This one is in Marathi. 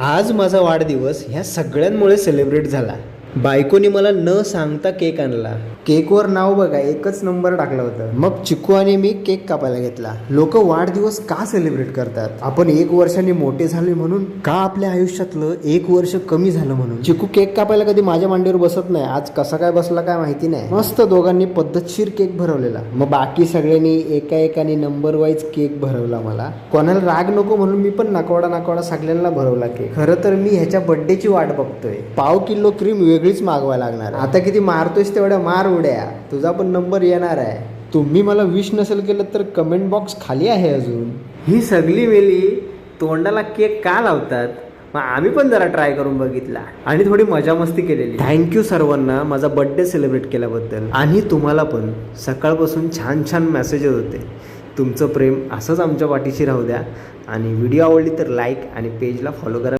आज माझा वाढदिवस ह्या सगळ्यांमुळे सेलिब्रेट झाला. बायकोनी मला न सांगता केक आणला. केकवर नाव बघा, एकच नंबर टाकलं होतं. मग चिकू आणि मी केक कापायला घेतला. लोक वाढदिवस का सेलिब्रेट करतात? आपण 1 वर्षांनी मोठे झाले म्हणून? का आपल्या आयुष्यातलं 1 वर्ष कमी झालं म्हणून? चिकू केक कापायला कधी माझ्या मांडीवर बसत नाही. आज कसा काय बसला काय माहिती नाही. मस्त दोघांनी पद्धतशीर केक भरवलेला. मग बाकी सगळ्यांनी एका एकाने नंबर वाईज केक भरवला. मला कोणाला राग नको म्हणून मी पण नाकवाडा सगळ्यांना भरवला केक. खरं तर मी ह्याच्या बर्थडेची वाट बघतोय. पाव किलो क्रीम वेगळीच मागवायला लागणार. आता किती मारतोयस तेवढ्या मार उड्या, तुझा पण नंबर येणार आहे. तुम्ही मला विश नसेल केलं तर कमेंट बॉक्स खाली आहे अजून. ही सगळी वेळी तोंडाला केक का लावतात? मग आम्ही पण जरा ट्राय करून बघितला आणि थोडी मजा मस्ती केलेली. थँक्यू सर्वांना माझा बर्थडे सेलिब्रेट केल्याबद्दल. आणि तुम्हाला पण सकाळपासून छान छान मेसेजेस होते. तुमचं प्रेम असंच आमच्या पाठीशी राहू द्या. आणि व्हिडिओ आवडली तर लाईक आणि पेजला फॉलो करा.